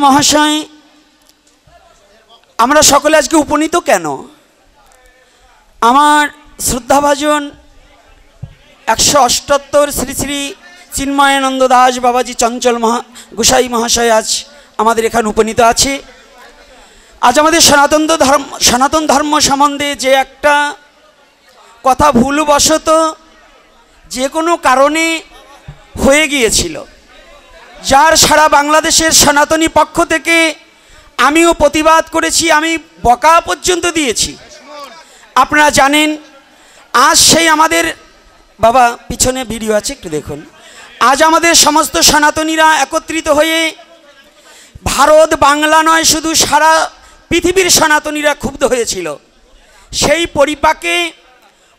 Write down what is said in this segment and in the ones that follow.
মহাশয়, আমরা সকলে আজকে উপনীত কেন? আমার শ্রদ্ধাভাজন 178 শ্রী শ্রী চিন্ময়ানন্দ দাস বাবাজি চঞ্চল গোসাই মহাশয় আজ আমাদের এখানে উপনীত আছে। আজ আমাদের সনাতন ধর্ম সম্বন্ধে যে একটা কথা ভুলবশত যে কোনো কারণে হয়ে গিয়েছিল, যার সারা বাংলাদেশের সনাতনী পক্ষ থেকে আমিও প্রতিবাদ করেছি, আমি বকা পর্যন্ত দিয়েছি। আপনারা জানেন, আজ সেই আমাদের বাবা পিছনে ভিডিও আছে, একটু দেখুন। আজ আমাদের সমস্ত সনাতনীরা একত্রিত হয়ে ভারত বাংলা নয়, শুধু সারা পৃথিবীর সনাতনীরা ক্ষুব্ধ হয়েছিল। সেই পরিপাকে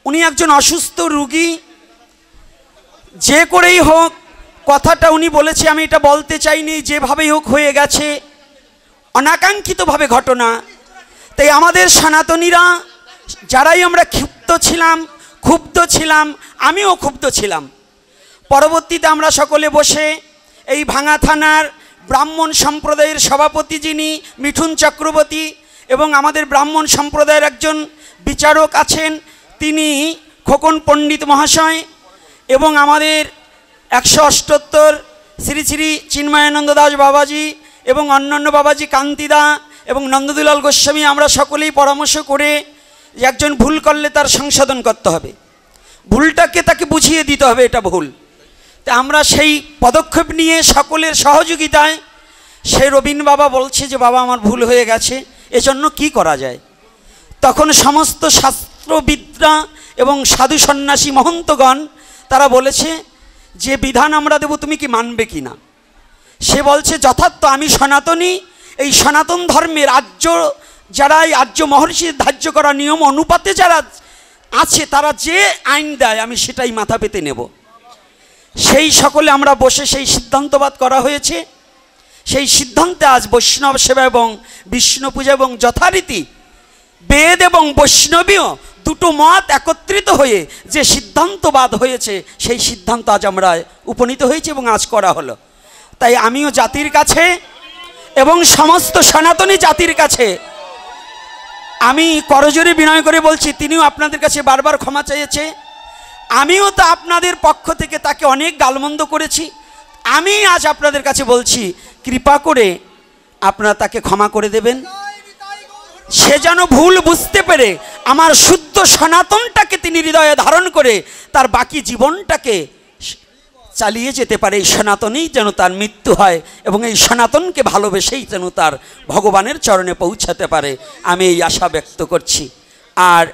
উনি একজন অসুস্থ রোগী, যে করেই হোক কথাটা উনি বলেছে, আমি এটা বলতে চাইনি, যেভাবেই হোক হয়ে গেছে, অনাকাঙ্ক্ষিতভাবে ঘটনা। তাই আমাদের সনাতনীরা যারাই আমরা ক্ষুব্ধ ছিলাম, আমিও ক্ষুব্ধ ছিলাম। পরবর্তীতে আমরা সকলে বসে এই ভাঙা থানার ব্রাহ্মণ সম্প্রদায়ের সভাপতি যিনি মিঠুন চক্রবর্তী এবং আমাদের ব্রাহ্মণ সম্প্রদায়ের একজন বিচারক আছেন তিনি খোকন পণ্ডিত মহাশয় এবং আমাদের 178 শ্রী শ্রী চিন্ময়ানন্দ দাস বাবাজি এবং অন্যান্য বাবাজি কান্তিদা এবং নন্দদুলাল গোস্বামী, আমরা সকলেই পরামর্শ করে যে একজন ভুল করলে তার সংশোধন করতে হবে, ভুলটাকে তাকে বুঝিয়ে দিতে হবে এটা ভুল। তা আমরা সেই পদক্ষেপ নিয়ে সকলের সহযোগিতায় সেই রবীন বাবা বলছে যে বাবা আমার ভুল হয়ে গেছে, এজন্য কি করা যায়। তখন সমস্ত শাস্ত্রবিদরা এবং সাধু সন্ন্যাসী মহন্তগণ তারা বলেছে যে বিধান আমরা দেব তুমি কি মানবে কি না। সে বলছে যথার্থ আমি সনাতনী, এই সনাতন ধর্মের যারা আর্য মহর্ষির ধার্য করা নিয়ম অনুপাতে যারা আছে তারা যে আইন দেয় আমি সেটাই মাথা পেতে নেব। সেই সকলে আমরা বসে সেই সিদ্ধান্তবাদ করা হয়েছে। সেই সিদ্ধান্তে আজ বৈষ্ণব সেবা এবং বিষ্ণু পূজা এবং যথারীতি বেদ এবং বৈষ্ণবীয় দুটো মত একত্রিত হয়ে যে সিদ্ধান্তবাদ হয়েছে সেই সিদ্ধান্ত আজ আমরা উপনীত হয়েছি এবং আজ করা হলো। তাই আমিও জাতির কাছে এবং সমস্ত সনাতনী জাতির কাছে আমি করজোড়ে বিনয় করে বলছি, তিনিও আপনাদের কাছে বারবার ক্ষমা চেয়েছে, আমিও তো আপনাদের পক্ষ থেকে তাকে অনেক গালমন্দ করেছি। আমি আজ আপনাদের কাছে বলছি কৃপা করে আপনারা তাকে ক্ষমা করে দেবেন, সে যেন ভুল বুঝতে পেরে আমার শুদ্ধ সনাতনটাকে তিনি হৃদয়ে ধারণ করে তার বাকি জীবনটাকে চালিয়ে যেতে পারে। এই সনাতনেই যেন তার মৃত্যু হয় এবং এই সনাতনকে ভালোবেসেই যেন তার ভগবানের চরণে পৌঁছাতে পারে, আমি এই আশা ব্যক্ত করছি। আর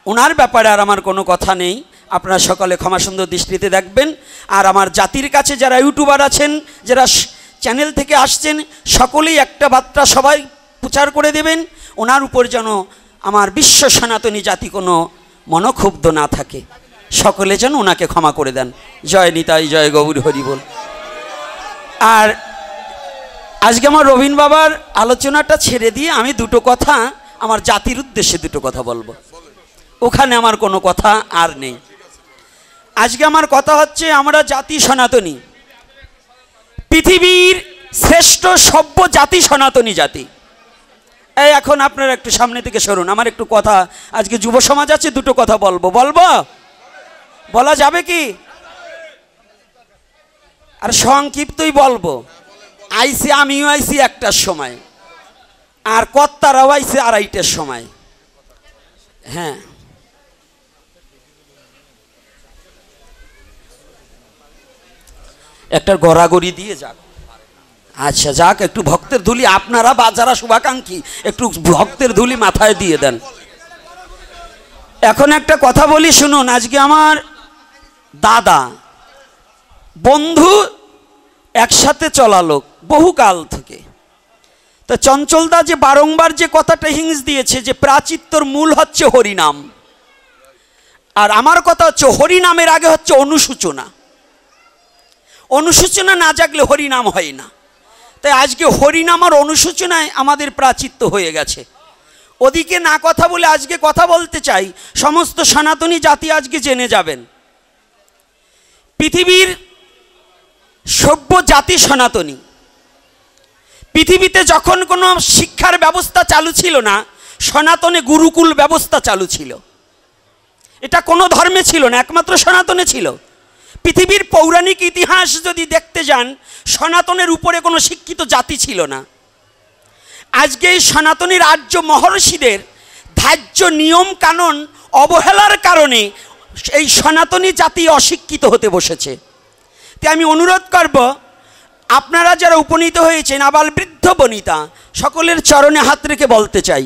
ওনার ব্যাপারে আর আমার কোনো কথা নেই, আপনারা সকলে ক্ষমা সুন্দর দৃষ্টিতে দেখবেন। আর আমার জাতির কাছে যারা ইউটিউবার আছেন, যারা চ্যানেল থেকে আসছেন, সকলেই একটা বার্তা সবাই প্রচার করে দেবেন, ওনার উপর যেন আমার বিশ্ব সনাতনী জাতি কোনো মনোক্ষুব্ধ না থাকে, সকলে যেন ওনাকে ক্ষমা করে দেন। জয় নিতাই, জয় গৌর হরি বল। আর আজকে আমার রবীন বাবার আলোচনাটা ছেড়ে দিয়ে আমি দুটো কথা আমার জাতির উদ্দেশ্যে দুটো কথা বলবো, ওখানে আমার কোনো কথা আর নেই। আজকে আমার কথা হচ্ছে আমরা জাতি সনাতনী, পৃথিবীর শ্রেষ্ঠ সভ্য জাতি সনাতনী জাতি। এই এখন আপনারা একটু সামনে থেকে সরুন, আমার একটু কথা, আজকে যুব সমাজ আছে, দুটো কথা বলবো, বলা যাবে কি? আর সংক্ষিপ্তই বলবো। আমিও আইসি 1টার সময়, আর কর্তারাও আইসে 2:30টার সময়। হ্যাঁ, একটা গড়াগড়ি দিয়ে যাক। আচ্ছা যাক, একটু ভক্তের ধুলি আপনারা বা যারা শুভাকাঙ্ক্ষী একটু ভক্তের ধুলি মাথায় দিয়ে দেন। এখন একটা কথা বলি শুনুন। আজকে আমার দাদা বন্ধু একসাথে চলা লোক বহুকাল থেকে, তো চঞ্চলদা যে বারংবার যে কথাটা হিংস দিয়েছে যে প্রাচিত্যর মূল হচ্ছে হরিনাম, আর আমার কথা হচ্ছে হরিনামের আগে হচ্ছে অনুসূচনা, অনুসূচনা না জাগলে হরিনাম হয় না। তাই আজকে হরিনাম আর অনুসূচনায় আমাদের প্রাচিত্য হয়ে গেছে। ওদিকে না কথা বলে আজকে কথা বলতে চাই, সমস্ত সনাতনী জাতি আজকে জেনে যাবেন পৃথিবীর সভ্য জাতি সনাতনী, পৃথিবীতে যখন কোনো শিক্ষার ব্যবস্থা চালু ছিল না, সনাতনে গুরুকুল ব্যবস্থা চালু ছিল। এটা কোনো ধর্মে ছিল না, একমাত্র সনাতনে ছিল। পৃথিবীর পৌরাণিক ইতিহাস যদি দেখতে যান, সনাতনের উপরে কোনো শিক্ষিত জাতি ছিল না। আজকে এই সনাতনী রাজ্য মহর্ষিদের ধার্য নিয়ম কানুন অবহেলার কারণে এই সনাতনী জাতি অশিক্ষিত হতে বসেছে। তাই আমি অনুরোধ করব, আপনারা যারা উপনীত হয়েছেন, আবাল বৃদ্ধ বনিতা, সকলের চরণে হাত রেখে বলতে চাই,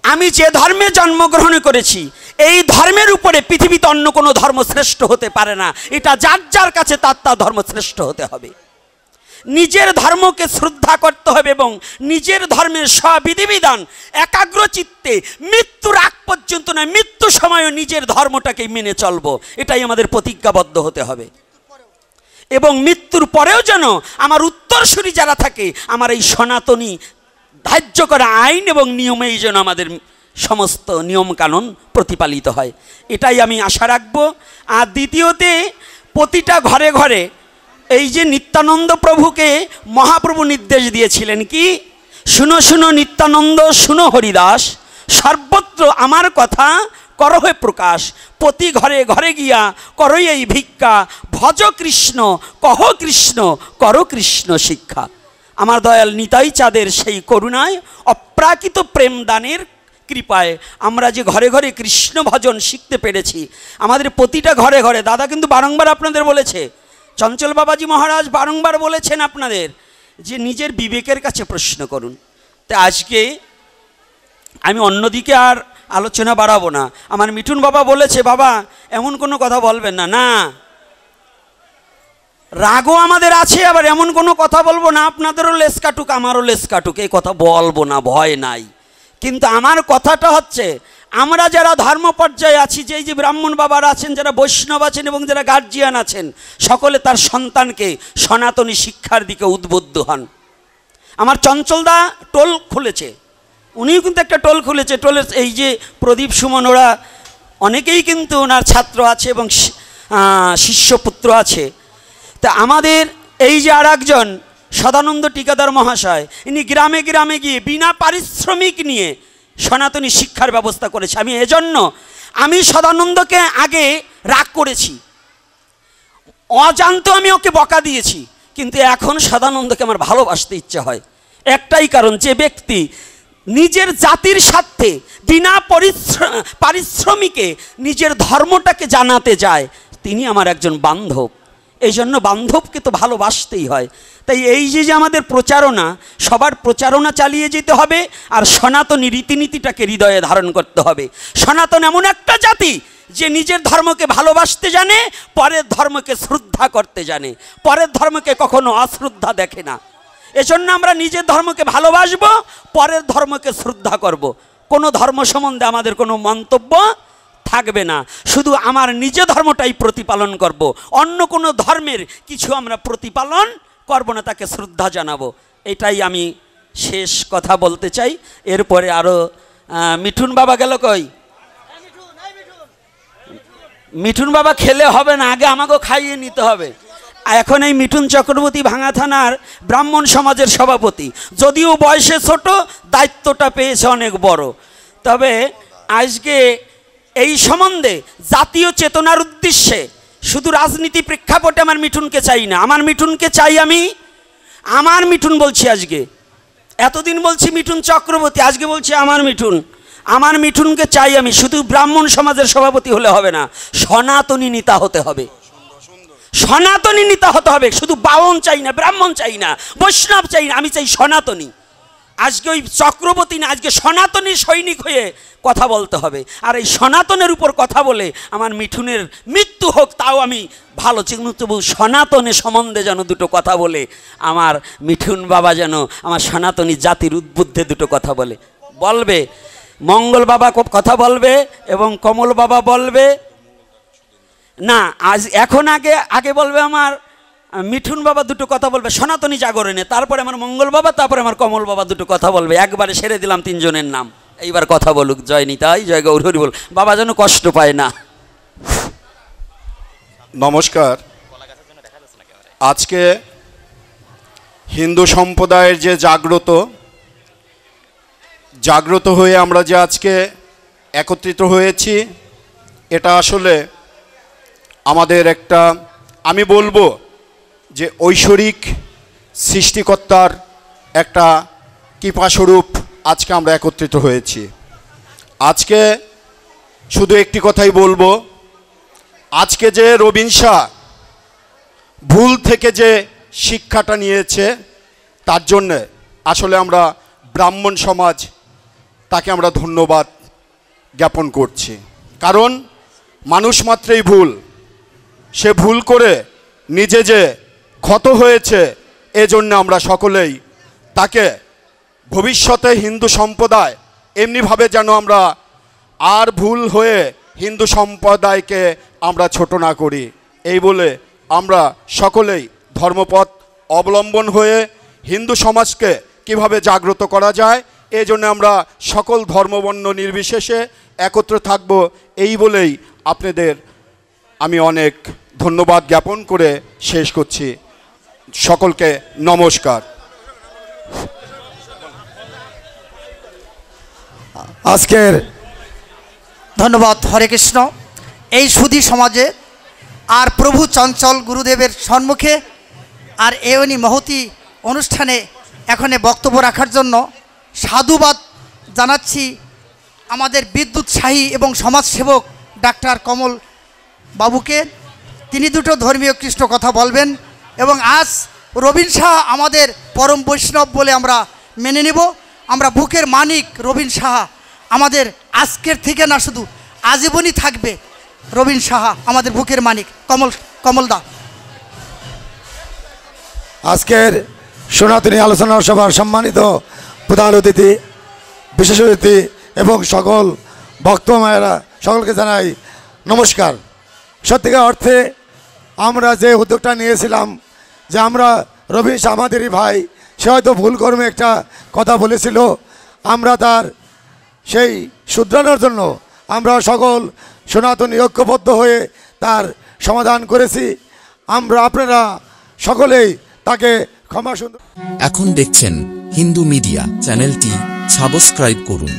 আমি যে ধর্মে জন্মগ্রহণ করেছি এই ধর্মের উপরে পৃথিবীতে অন্য কোনো ধর্ম শ্রেষ্ঠ হতে পারে না। এটা যার যার কাছে তার ধর্ম শ্রেষ্ঠ হতে হবে। নিজের ধর্মকে শ্রদ্ধা করতে হবে এবং নিজের ধর্মের স্ববিধিবিধান একাগ্র চিত্তে মৃত্যুর আগ পর্যন্ত নয়, মৃত্যু সময়ও নিজের ধর্মটাকে মেনে চলবো, এটাই আমাদের প্রতিজ্ঞাবদ্ধ হতে হবে। এবং মৃত্যুর পরেও যেন আমার উত্তরসূরি যারা থাকে, আমার এই সনাতনী ধার্য করা আইন এবং নিয়মেই যেন আমাদের সমস্ত নিয়মকানুন প্রতিপালিত হয়, এটাই আমি আশা রাখব। আর দ্বিতীয়তে, প্রতিটা ঘরে ঘরে এই যে নিত্যানন্দ প্রভুকে মহাপ্রভু নির্দেশ দিয়েছিলেন কি, শুনো শুনো নিত্যানন্দ, শুনো হরিদাস, সর্বত্র আমার কথা করহে প্রকাশ, প্রতি ঘরে ঘরে গিয়া করই এই ভিক্ষা, ভজ কৃষ্ণ কহ কৃষ্ণ করো কৃষ্ণ শিক্ষা। আমার দয়াল নিতাই চাঁদের সেই করুণায়, অপ্রাকৃত প্রেম দানের কৃপায় আমরা যে ঘরে ঘরে কৃষ্ণ ভজন শিখতে পেরেছি। আমাদের প্রতিটা ঘরে ঘরে, দাদা কিন্তু বারংবার আপনাদের বলেছে, চঞ্চল বাবাজি মহারাজ বারংবার বলেছেন আপনাদের যে নিজের বিবেকের কাছে প্রশ্ন করুন। তাই আজকে আমি অন্যদিকে আর আলোচনা বাড়াবো না। আমার মিঠুন বাবা বলেছে, বাবা এমন কোনো কথা বলবেন না। না, রাগও আমাদের আছে, আবার এমন কোনো কথা বলবো না আপনাদেরও লেস কাটুক আমারও লেস কাটুক, এই কথা বলবো না, ভয় নাই। কিন্তু আমার কথাটা হচ্ছে, আমরা যারা ধর্ম পর্যায়ে আছি, যে যে ব্রাহ্মণ বাবারা আছেন, যারা বৈষ্ণব আছেন এবং যারা গার্জিয়ান আছেন, সকলে তার সন্তানকে সনাতনী শিক্ষার দিকে উদ্বুদ্ধ হন। আমার চঞ্চলদা টোল খুলেছে, উনিও কিন্তু একটা টোল খুলেছে। টোলের এই যে প্রদীপ সুমন, ওরা অনেকেই কিন্তু ওনার ছাত্র আছে এবং শিষ্যপুত্র আছে। তা আমাদের এই যে আর একজন সদানন্দ টিকাদার মহাশয়, ইনি গ্রামে গ্রামে গিয়ে বিনা পারিশ্রমিক নিয়ে সনাতনী শিক্ষার ব্যবস্থা করেছে। আমি সদানন্দকে আগে রাগ করেছি, অজান্ত আমি ওকে বকা দিয়েছি, কিন্তু এখন সদানন্দকে আমার ভালোবাসতে ইচ্ছে হয়। একটাই কারণ, যে ব্যক্তি নিজের জাতির স্বার্থে বিনা পারিশ্রমিকে নিজের ধর্মটাকে জানাতে যায়, তিনি আমার একজন বান্ধব। এই জন্য বান্ধবকে তো ভালোবাসতেই হয়। তাই এই যে আমাদের প্রচারণা, সবার প্রচারণা চালিয়ে যেতে হবে, আর সনাতনী রীতিনীতিটাকে হৃদয়ে ধারণ করতে হবে। সনাতন এমন একটা জাতি যে নিজের ধর্মকে ভালোবাসতে জানে, পরের ধর্মকে শ্রদ্ধা করতে জানে, পরের ধর্মকে কখনো অশ্রদ্ধা দেখে না। এজন্য আমরা নিজের ধর্মকে ভালোবাসবো, পরের ধর্মকে শ্রদ্ধা করব। কোনো ধর্ম সম্বন্ধে আমাদের কোনো মন্তব্য থাকবে না, শুধু আমার নিজের ধর্মটাই প্রতিপালন করব। অন্য কোনো ধর্মের কিছু আমরা প্রতিপালন করব না, তাকে শ্রদ্ধা জানাবো। এটাই আমি শেষ কথা বলতে চাই। এরপরে আরও মিঠুন বাবা গেল কই? মিঠুন বাবা খেলে হবে না, আগে আমাকেও খাইয়ে নিতে হবে। এখন এই মিঠুন চক্রবর্তী ভাঙা থানার ব্রাহ্মণ সমাজের সভাপতি, যদিও বয়সে ছোট, দায়িত্বটা পেয়েছে অনেক বড়। তবে আজকে এই সম্বন্ধে জাতীয় চেতনার উদ্দেশ্যে শুধু রাজনীতি প্রেক্ষাপটে আমার মিঠুনকে চাই না, আমার মিঠুনকে চাই আমি আমার মিঠুন বলছি আজকে। এতদিন বলছি মিঠুন চক্রবর্তী, আজকে বলছি আমার মিঠুনকে চাই আমি। শুধু ব্রাহ্মণ সমাজের সভাপতি হলে হবে না, সনাতনী নেতা হতে হবে, সনাতনী নেতা হতে হবে। শুধু বাউন চাই না, ব্রাহ্মণ চাই না, বৈষ্ণব চাই না, আমি চাই সনাতনী। আজকে ওই চক্রবর্তী না, আজকে সনাতনী সৈনিক হয়ে কথা বলতে হবে। আর এই সনাতনের উপর কথা বলে আমার মিঠুনের মৃত্যু হোক, তাও আমি ভালো, তবু সনাতনের সম্বন্ধে যেন দুটো কথা বলে আমার মিঠুন বাবা, যেন আমার সনাতনী জাতির উদ্বুদ্ধে দুটো কথা বলবে। মঙ্গল বাবা কথা বলবে এবং কমল বাবা বলবে না, এখন আগে বলবে আমার মিঠুন বাবা দুটো কথা বলবে সনাতনী জাগরণে, তারপরে আমার মঙ্গল বাবা, তারপরে আমার কমল বাবা দুটো কথা বলবে। একবারে সেরে দিলাম তিনজনের নাম, এইবার কথা বলুক। জয় নিতাই, জয় গৌর হরি বল। বাবা যেন কষ্ট পায় না। নমস্কার। আজকে হিন্দু সম্প্রদায়ের যে জাগ্রত হয়ে আমরা যে আজকে একত্রিত হয়েছি, এটা আসলে আমাদের একটা, আমি বলবো যে ঐশ্বরিক সৃষ্টিকর্তার একটা কৃপাস্বরূপ আজকে আমরা একত্রিত হয়েছি। আজকে শুধু একটি কথাই বলবো, আজকে যে রবিন শাহ ভুল থেকে যে শিক্ষাটা নিয়েছে, তার জন্যে আসলে আমরা ব্রাহ্মণ সমাজ তাকে আমরা ধন্যবাদ জ্ঞাপন করছি। কারণ মানুষ মাত্রই ভুল, সে ভুল করে নিজে যে ক্ষত হয়েছে, এজন্য আমরা সকলেই তাকে ভবিষ্যতে হিন্দু সম্প্রদায় এমনিভাবে যেন আমরা আর ভুল হয়ে হিন্দু সম্প্রদায়কে আমরা ছোট না করি, এই বলে আমরা সকলেই ধর্মপথ অবলম্বন হয়ে হিন্দু সমাজকে কিভাবে জাগ্রত করা যায়, এই জন্য আমরা সকল ধর্মবর্ণ নির্বিশেষে একত্র থাকব, এই বলেই আপনাদের আমি অনেক ধন্যবাদ জ্ঞাপন করে শেষ করছি। সকলকে নমস্কার। আজকের ধন্যবাদ। হরে কৃষ্ণ। এই সুধী সমাজে আর প্রভু চঞ্চল গুরুদেবের সম্মুখে আর এমনি মহতি অনুষ্ঠানে এখানে বক্তব্য রাখার জন্য সাধুবাদ জানাচ্ছি আমাদের বিদ্যুৎসাহী এবং সমাজসেবক ডাক্তার কমল বাবুকে। তিনি দুটো ধর্মীয় কৃষ্ণ কথা বলবেন এবং আজ রবিন শাহ আমাদের পরম বৈষ্ণব বলে আমরা মেনে নেব। আমরা বুকের মানিক রবিন শাহ আমাদের আজকের থেকে না, শুধু আজীবনই থাকবে রবিন শাহ আমাদের বুকের মানিক। কমলদা। আজকের সনাতনী আলোচনা সভার সম্মানিত প্রধান অতিথি, বিশেষ অতিথি এবং সকল ভক্ত মায়েরা, সকলকে জানাই নমস্কার। সত্যিকার অর্থে আমরা যে উদ্যোগটা নিয়েছিলাম যে আমরা রবিন শাহ আমাদেরই ভাই, সে হয়তো ভুল কর্মে একটা কথা বলেছিল, আমরা তার সেই শুধরানোর জন্য আমরা সকল সনাতনী ঐক্যবদ্ধ হয়ে তার সমাধান করেছি। আপনারা সকলেই তাকে ক্ষমা সুন্দর। এখন দেখছেন হিন্দু মিডিয়া চ্যানেলটি সাবস্ক্রাইব করুন।